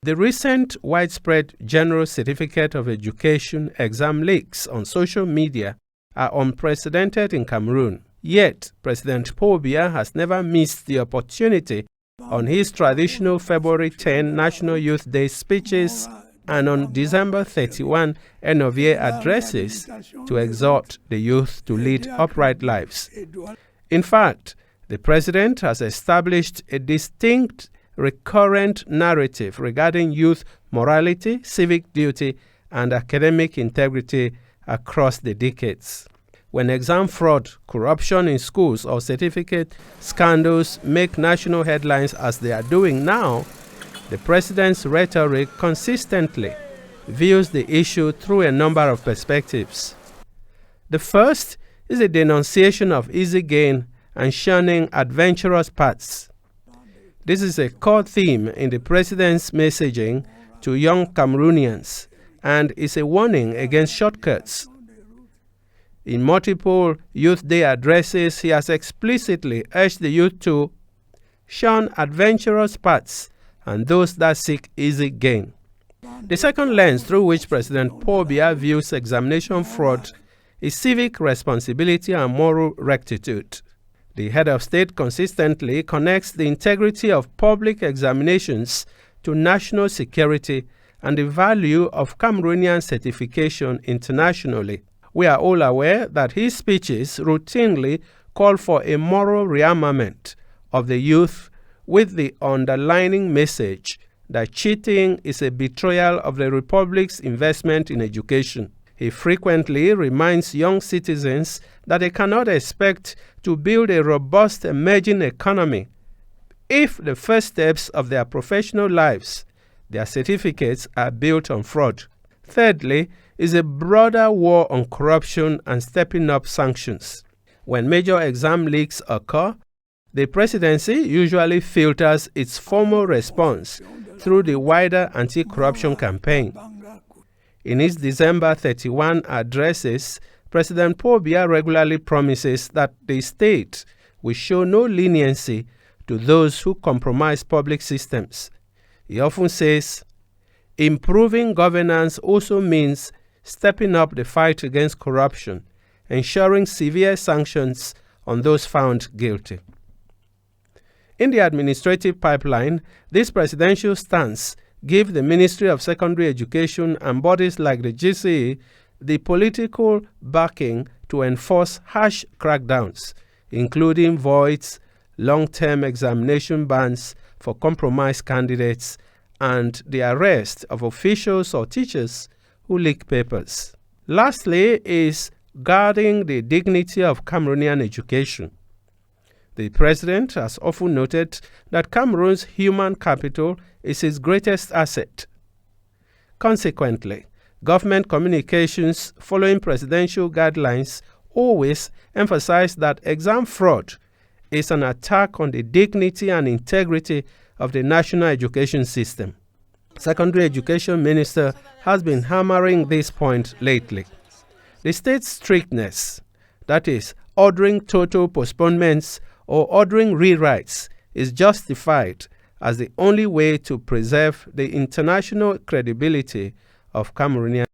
The recent widespread General Certificate of Education exam leaks on social media are unprecedented in Cameroon. Yet, President Paul Biya has never missed the opportunity on his traditional February 10 National Youth Day speeches and on December 31 end-of-year addresses to exhort the youth to lead upright lives. In fact, the president has established a distinct recurrent narrative regarding youth morality, civic duty, and academic integrity across the decades. When exam fraud, corruption in schools, or certificate scandals make national headlines as they are doing now, the president's rhetoric consistently views the issue through a number of perspectives. The first is a denunciation of easy gain and shunning adventurous paths. This is a core theme in the president's messaging to young Cameroonians and is a warning against shortcuts. In multiple Youth Day addresses, he has explicitly urged the youth to shun adventurous paths and those that seek easy gain. The second lens through which President Paul Biya views examination fraud is civic responsibility and moral rectitude. The head of state consistently connects the integrity of public examinations to national security and the value of Cameroonian certification internationally. We are all aware that his speeches routinely call for a moral rearmament of the youth with the underlining message that cheating is a betrayal of the Republic's investment in education. He frequently reminds young citizens that they cannot expect to build a robust emerging economy if the first steps of their professional lives, their certificates, are built on fraud. Thirdly, is a broader war on corruption and stepping up sanctions. When major exam leaks occur, the presidency usually filters its formal response through the wider anti-corruption campaign. In his December 31 addresses, President Paul Biya regularly promises that the state will show no leniency to those who compromise public systems. He often says, improving governance also means stepping up the fight against corruption, ensuring severe sanctions on those found guilty. In the administrative pipeline, this presidential stance gives the Ministry of Secondary Education and bodies like the GCE the political backing to enforce harsh crackdowns, including voids, long-term examination bans for compromised candidates, and the arrest of officials or teachers who leak papers. Lastly is guarding the dignity of Cameroonian education. The president has often noted that Cameroon's human capital is its greatest asset. Consequently, government communications following presidential guidelines always emphasize that exam fraud is an attack on the dignity and integrity of the national education system. Secondary Education Minister has been hammering this point lately. The state's strictness, that is, ordering total postponements or ordering rewrites, is justified as the only way to preserve the international credibility of Cameroonian